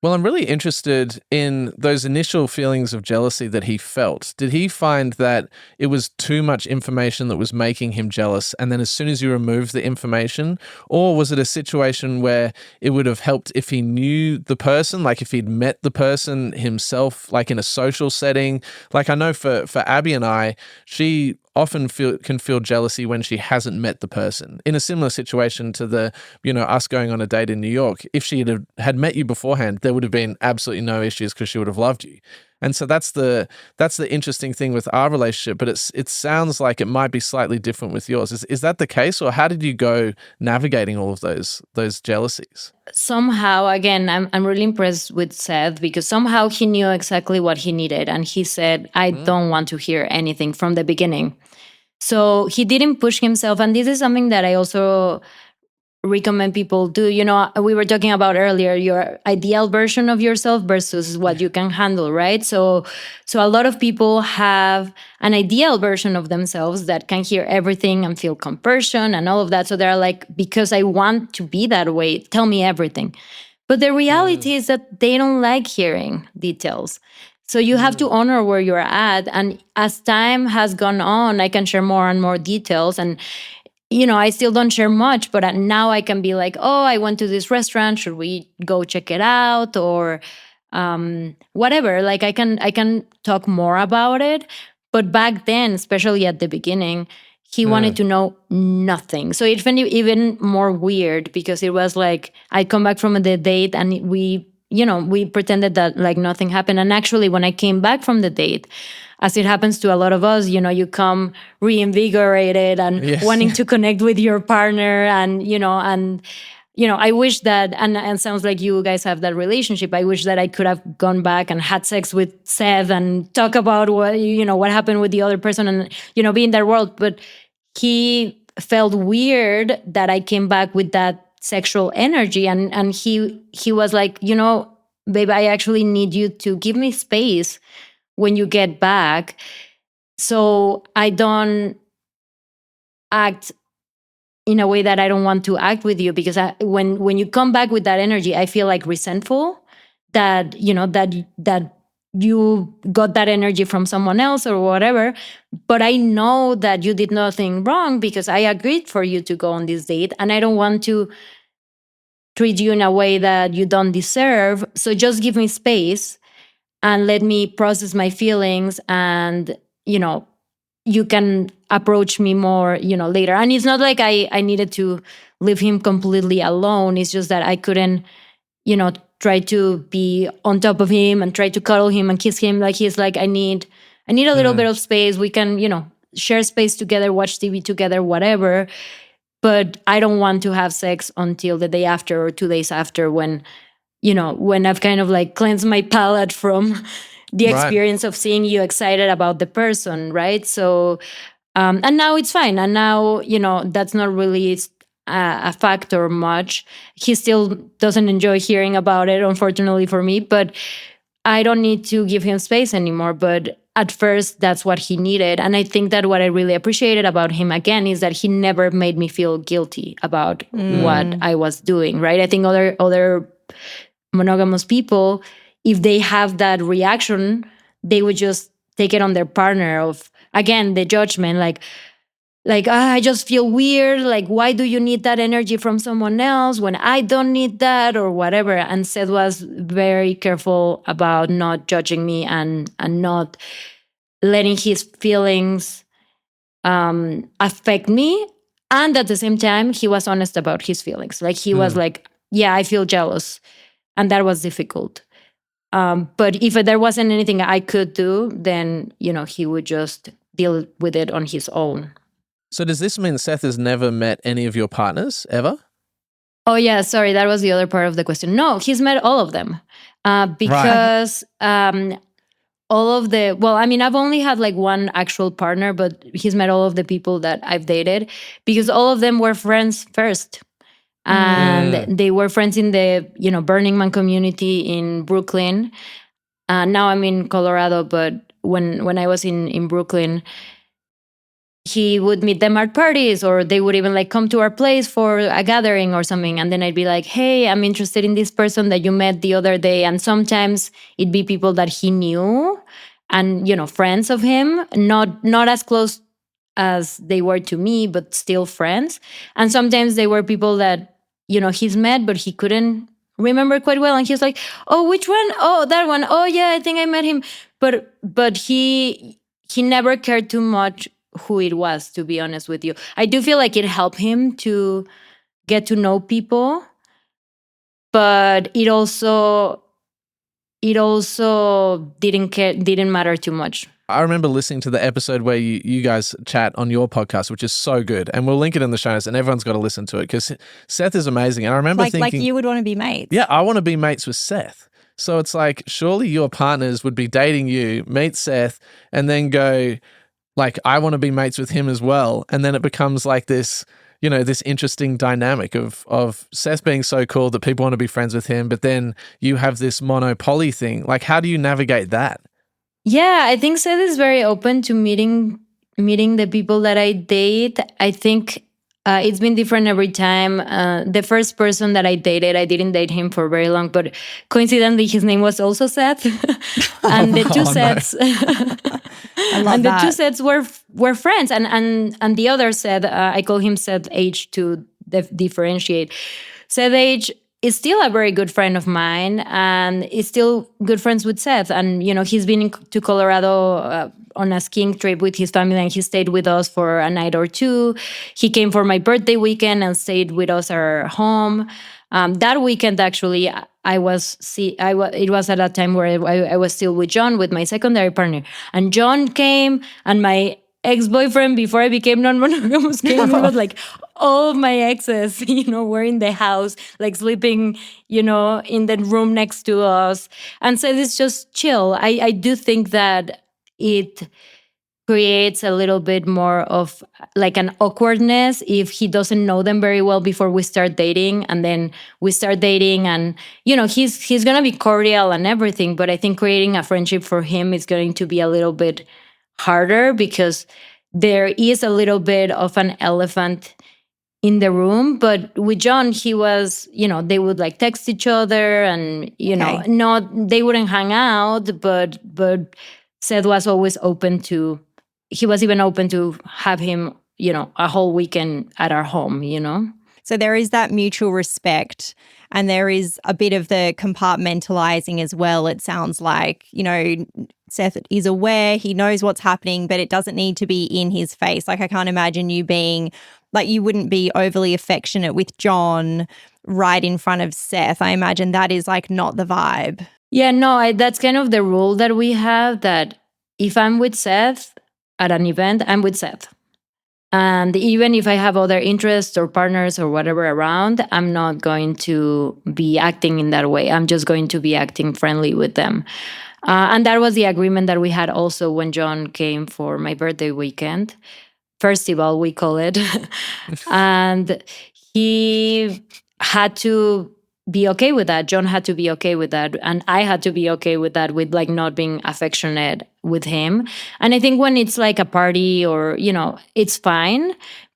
Well, I'm really interested in those initial feelings of jealousy that he felt. Did he find that it was too much information that was making him jealous, and then as soon as you removed the information? Or was it a situation where it would have helped if he knew the person, like if he'd met the person himself, like in a social setting? Like, I know for Abbey and I, she often can feel jealousy when she hasn't met the person. In a similar situation to us going on a date in New York, if she had met you beforehand, there would have been absolutely no issues because she would have loved you. And so that's the interesting thing with our relationship. But it sounds like it might be slightly different with yours. Is that the case, or how did you go navigating all of those jealousies? Somehow, again, I'm really impressed with Seth, because somehow he knew exactly what he needed, and he said, I don't want to hear anything from the beginning. So he didn't push himself. And this is something that I also recommend people do. We were talking about earlier, your ideal version of yourself versus what you can handle, right? So a lot of people have an ideal version of themselves that can hear everything and feel compersion and all of that. So they're like, because I want to be that way, tell me everything. But the reality is that they don't like hearing details. So you have to honor where you're at. And as time has gone on, I can share more and more details. And I still don't share much, but now I can be like, oh, I went to this restaurant. Should we go check it out? Or whatever. Like, I can talk more about it. But back then, especially at the beginning, he wanted to know nothing. So it found it even more weird, because it was like, I'd come back from the date and we pretended that like nothing happened. And actually, when I came back from the date, as it happens to a lot of us, you come reinvigorated and wanting to connect with your partner. And, I wish that, and sounds like you guys have that relationship. I wish that I could have gone back and had sex with Seth and talk about what happened with the other person and, be in that world. But he felt weird that I came back with that sexual energy. And he was like, babe, I actually need you to give me space when you get back, so I don't act in a way that I don't want to act with you. Because when you come back with that energy, I feel like resentful that, that you got that energy from someone else or whatever. But I know that you did nothing wrong because I agreed for you to go on this date, and I don't want to treat you in a way that you don't deserve. So just give me space and let me process my feelings, and you can approach me more later. And it's not like I needed to leave him completely alone. It's just that I couldn't try to be on top of him and try to cuddle him and kiss him. Like, he's like, I need a little bit of space. We can share space together, watch TV together, whatever, but I don't want to have sex until the day after or 2 days after, when I've kind of like cleansed my palate from the experience of seeing you excited about the person, right? So, and now it's fine. And now, that's not really a factor much. He still doesn't enjoy hearing about it, unfortunately for me, but I don't need to give him space anymore. But at first, that's what he needed. And I think that what I really appreciated about him, again, is that he never made me feel guilty about what I was doing, right? I think other monogamous people, if they have that reaction, they would just take it on their partner of, again, the judgment, like I just feel weird. Like, why do you need that energy from someone else when I don't need that, or whatever? And Seth was very careful about not judging me and not letting his feelings affect me. And at the same time, he was honest about his feelings. Like, he was like, yeah, I feel jealous. And that was difficult. But if there wasn't anything I could do, then, he would just deal with it on his own. So does this mean Seth has never met any of your partners ever? Oh, yeah. Sorry. That was the other part of the question. No, he's met all of them. Because all of the, well, I mean, I've only had like one actual partner, but he's met all of the people that I've dated, because all of them were friends first. And they were friends in the, Burning Man community in Brooklyn. Now I'm in Colorado, but when I was in Brooklyn, he would meet them at parties, or they would even like come to our place for a gathering or something. And then I'd be like, hey, I'm interested in this person that you met the other day. And sometimes it'd be people that he knew and, friends of him, not as close as they were to me, but still friends. And sometimes they were people that, he's met, but he couldn't remember quite well. And he's like, oh, which one? Oh, that one. Oh, yeah, I think I met him. But he never cared too much who it was, to be honest with you. I do feel like it helped him to get to know people, but it also didn't matter too much. I remember listening to the episode where you guys chat on your podcast, which is so good, and we'll link it in the show notes, and everyone's got to listen to it because Seth is amazing. And I remember thinking, like you would want to be mates. Yeah, I want to be mates with Seth. So it's like, surely your partners would be dating you, meet Seth, and then go, like, I want to be mates with him as well. And then it becomes like this, this interesting dynamic of Seth being so cool that people want to be friends with him, but then you have this mono-poly thing. Like, how do you navigate that? Yeah, I think Seth is very open to meeting the people that I date. I think it's been different every time. The first person that I dated, I didn't date him for very long, but coincidentally, his name was also Seth. And the two Seths, and the two Seths were friends. And the other Seth, I call him Seth H to differentiate. Seth H is still a very good friend of mine, and is still good friends with Seth. And he's been to Colorado on a skiing trip with his family, and he stayed with us for a night or two. He came for my birthday weekend and stayed with us at our home. That weekend, actually, it was at that time where I was still with John, with my secondary partner. And John came, and my ex-boyfriend, before I became non-monogamous, came. We was like, all my exes, were in the house, like sleeping, in the room next to us. And so it's just chill. I do think that it creates a little bit more of like an awkwardness if he doesn't know them very well before we start dating. And then we start dating, and he's gonna be cordial and everything, but I think creating a friendship for him is going to be a little bit harder, because there is a little bit of an elephant in the room. But with John, he was, they would like text each other and, they wouldn't hang out, but Seth was always he was even open to have him, a whole weekend at our home. So there is that mutual respect, and there is a bit of the compartmentalizing as well. It sounds like, Seth is aware, he knows what's happening, but it doesn't need to be in his face. Like, I can't imagine you being like, you wouldn't be overly affectionate with John right in front of Seth. I imagine that is like not the vibe. Yeah, no, that's kind of the rule that we have, that if I'm with Seth at an event, I'm with Seth. And even if I have other interests or partners or whatever around, I'm not going to be acting in that way. I'm just going to be acting friendly with them. And that was the agreement that we had also when John came for my birthday weekend. Festival, we call it. And he had to be okay with that. John had to be okay with that. And I had to be okay with that, with like not being affectionate with him. And I think when it's like a party or, it's fine.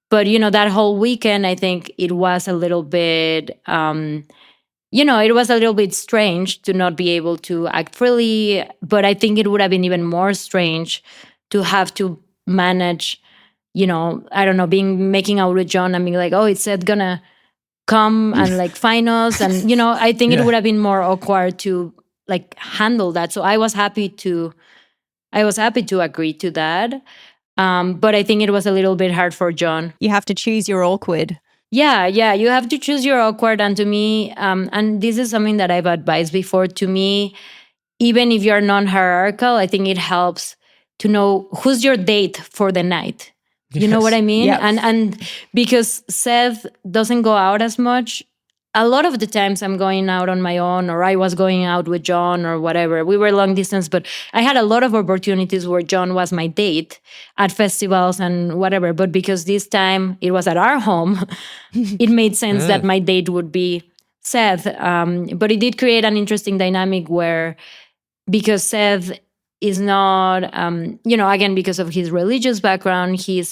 But, that whole weekend, I think it was a little bit, it was a little bit strange to not be able to act freely. But I think it would have been even more strange to have to manage, I don't know, making out with John and being like, oh, is Seth gonna come and like find us? And, I think it would have been more awkward to like handle that. So I was happy to agree to that. But I think it was a little bit hard for John. You have to choose your awkward. Yeah, you have to choose your awkward. And to me, and this is something that I've advised before, to me, even if you're non-hierarchical, I think it helps to know who's your date for the night. You know what I mean? Yep. And because Seth doesn't go out as much, a lot of the times I'm going out on my own, or I was going out with John or whatever. We were long distance, but I had a lot of opportunities where John was my date at festivals and whatever. But because this time it was at our home, it made sense that my date would be Seth. But it did create an interesting dynamic where, because Seth is not, again, because of his religious background, he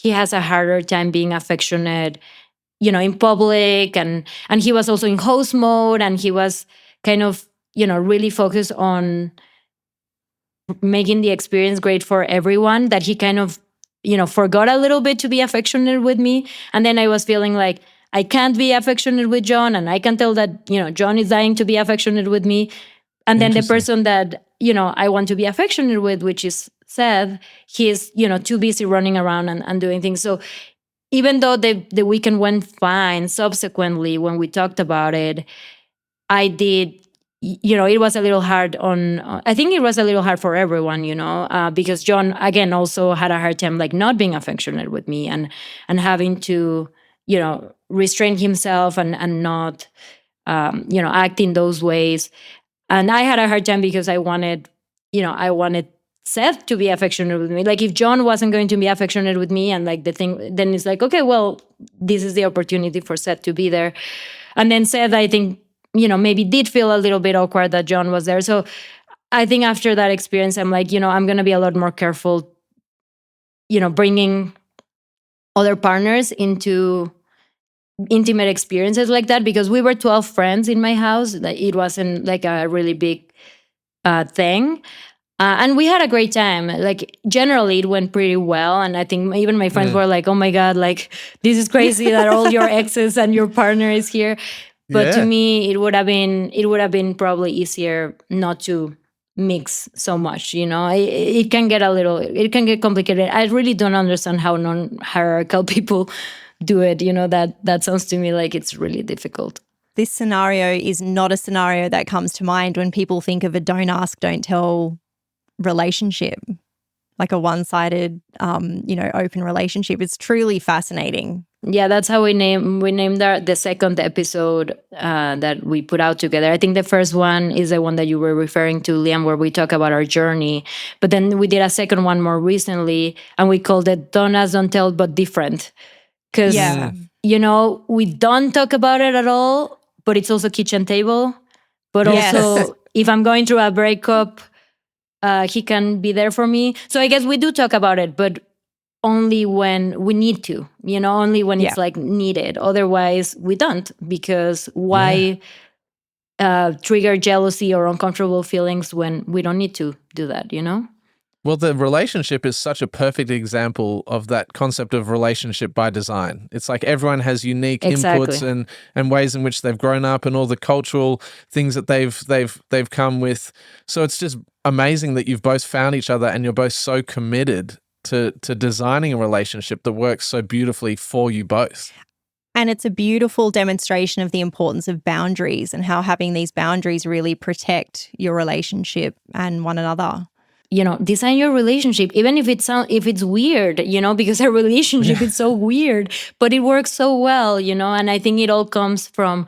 has a harder time being affectionate, in public, and he was also in host mode, and he was kind of, really focused on making the experience great for everyone, that he kind of, forgot a little bit to be affectionate with me. And then I was feeling like I can't be affectionate with John, and I can tell that, John is dying to be affectionate with me. And then the person that, I want to be affectionate with, which is Seth, he's, too busy running around and doing things. So even though the weekend went fine, subsequently, when we talked about it, I did, it was a little hard I think it was a little hard for everyone, because John, again, also had a hard time, like, not being affectionate with me and having to, restrain himself and not, act in those ways. And I had a hard time because I wanted Seth to be affectionate with me. Like, if John wasn't going to be affectionate with me, and like then it's like, okay, well, this is the opportunity for Seth to be there. And then Seth, I think, maybe did feel a little bit awkward that John was there. So I think after that experience, I'm like, I'm going to be a lot more careful, bringing other partners into intimate experiences like that, because we were 12 friends in my house. It wasn't like a really big thing. And we had a great time. Like, generally, it went pretty well. And I think even my friends were like, oh my God, like, this is crazy that all your exes and your partner is here. But to me, it would have been probably easier not to mix so much, It can get complicated. I really don't understand how non-hierarchical people do it. That sounds to me like it's really difficult. This scenario is not a scenario that comes to mind when people think of a don't ask, don't tell relationship, like a one-sided, open relationship. It's truly fascinating. Yeah, that's how we named the second episode that we put out together. I think the first one is the one that you were referring to, Liam, where we talk about our journey. But then we did a second one more recently, and we called it Don't Ask, Don't Tell, but Different. Because, we don't talk about it at all, but it's also kitchen table. But also, if I'm going through a breakup, he can be there for me. So I guess we do talk about it, but only when we need to, only when it's like needed. Otherwise, we don't, because why trigger jealousy or uncomfortable feelings when we don't need to do that, Well, the relationship is such a perfect example of that concept of relationship by design. It's like everyone has unique inputs and ways in which they've grown up and all the cultural things that they've come with. So it's just amazing that you've both found each other and you're both so committed to designing a relationship that works so beautifully for you both. And it's a beautiful demonstration of the importance of boundaries and how having these boundaries really protect your relationship and one another. Design your relationship, even if it's weird, because a relationship is so weird, but it works so well, and I think it all comes from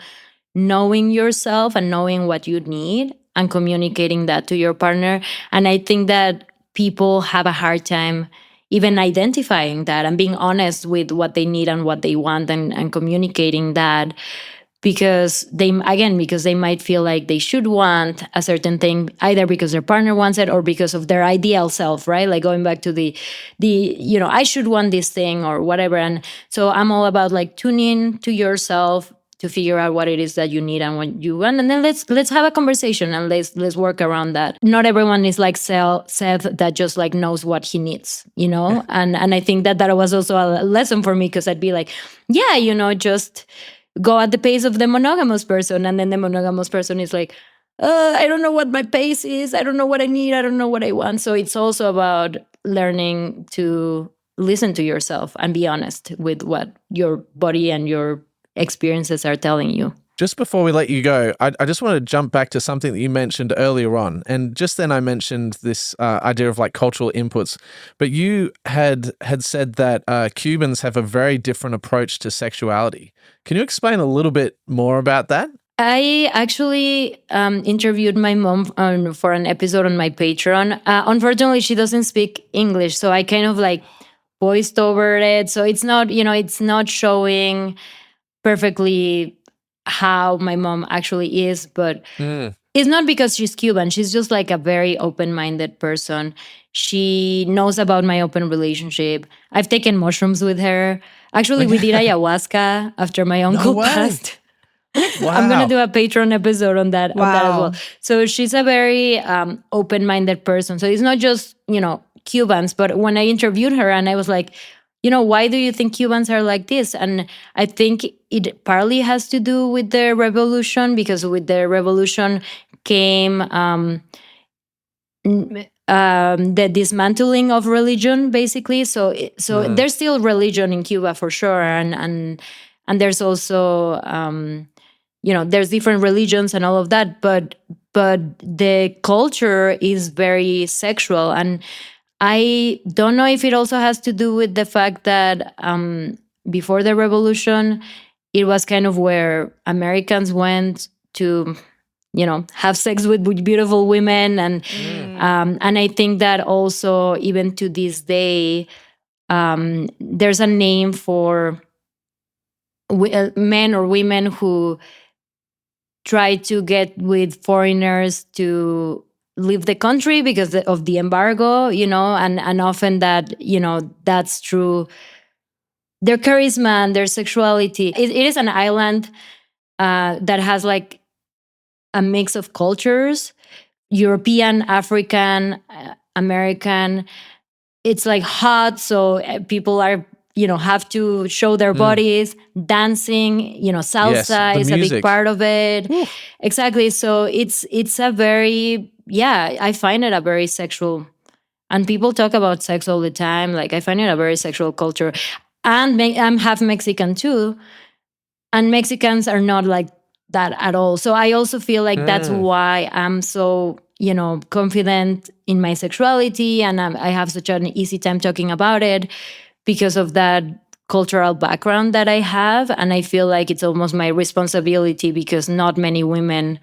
knowing yourself and knowing what you need and communicating that to your partner. And I think that people have a hard time even identifying that and being honest with what they need and what they want and communicating that, because they might feel like they should want a certain thing, either because their partner wants it or because of their ideal self, right? Like going back to the I should want this thing or whatever. And so I'm all about like tuning to yourself to figure out what it is that you need and what you want, and then let's have a conversation and let's work around that. Not everyone is like Seth that just like knows what he needs, and I think that was also a lesson for me, because I'd be like, just go at the pace of the monogamous person, and then the monogamous person is like, I don't know what my pace is, I don't know what I need, I don't know what I want. So it's also about learning to listen to yourself and be honest with what your body and your experiences are telling you. Just before we let you go, I just want to jump back to something that you mentioned earlier on. And just then I mentioned this idea of like cultural inputs, but you had said that Cubans have a very different approach to sexuality. Can you explain a little bit more about that? I actually interviewed my mom for an episode on my Patreon. Unfortunately, she doesn't speak English, so I kind of like voiced over it. So it's not, it's not showing perfectly how my mom actually is, but it's not because she's Cuban. She's just like a very open-minded person. She knows about my open relationship. I've taken mushrooms with her. Actually, we did ayahuasca after my uncle passed. Wow. I'm going to do a Patreon episode on that, as well. So she's a very open-minded person. So it's not just, Cubans, but when I interviewed her and I was like, why do you think Cubans are like this? And I think it partly has to do with the revolution, because with the revolution came the dismantling of religion, basically. So there's still religion in Cuba for sure, and there's also there's different religions and all of that, but the culture is very sexual. And I don't know if it also has to do with the fact that before the revolution, it was kind of where Americans went to, have sex with beautiful women. And I think that also, even to this day, there's a name for men or women who try to get with foreigners to leave the country because of the embargo, and often that, that's true. Their charisma and their sexuality. It is an island that has like a mix of cultures, European, African, American. It's like hot, so people are, have to show their bodies, dancing, salsa is a big part of it. Ooh. Exactly. So it's a very, I find it a very sexual, and people talk about sex all the time. Like, I find it a very sexual culture. And I'm half Mexican too. And Mexicans are not like that at all. So I also feel like that's why I'm so, confident in my sexuality. And I have such an easy time talking about it, because of that cultural background that I have. And I feel like it's almost my responsibility, because not many women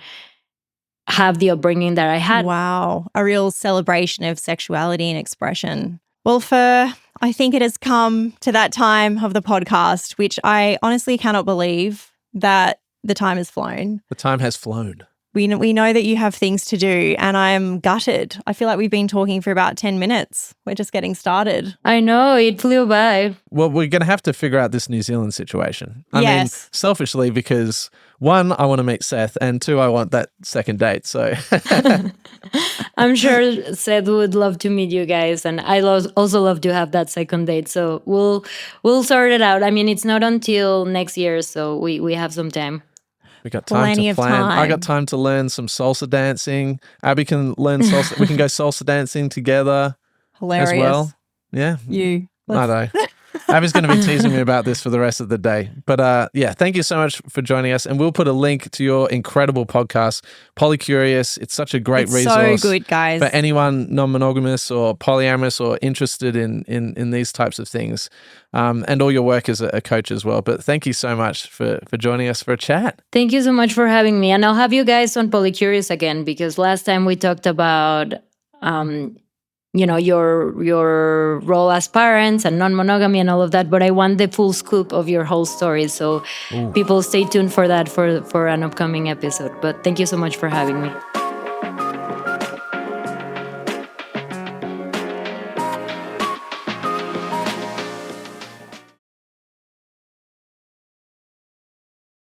have the upbringing that I had. Wow. A real celebration of sexuality and expression. Well, Fer, I think it has come to that time of the podcast, which I honestly cannot believe that the time has flown. The time has flown. We know that you have things to do, and I'm gutted. I feel like we've been talking for about 10 minutes. We're just getting started. I know, it flew by. Well, we're going to have to figure out this New Zealand situation. I mean, Yes. selfishly, because one, I want to meet Seth, and two, I want that second date. So I'm sure Seth would love to meet you guys, and I also love to have that second date. So we'll sort it out. I mean, it's not until next year, so we have some time. we got time Plenty to of plan. I got time. time to learn some salsa dancing. Abby can learn salsa. We can go salsa dancing together Hilarious. as well. Yeah. You. I know. Abby's going to be teasing me about this for the rest of the day. But yeah, thank you so much for joining us. And we'll put a link to your incredible podcast, Polycurious. It's such a great It's resource so good, guys. for anyone non-monogamous or polyamorous or interested in these types of things. And all your work as a coach as well. But thank you so much for joining us for a chat. Thank you so much for having me. And I'll have you guys on Polycurious again, because last time we talked about your role as parents and non-monogamy and all of that, but I want the full scoop of your whole story. So people stay tuned for that for an upcoming episode. But thank you so much for having me.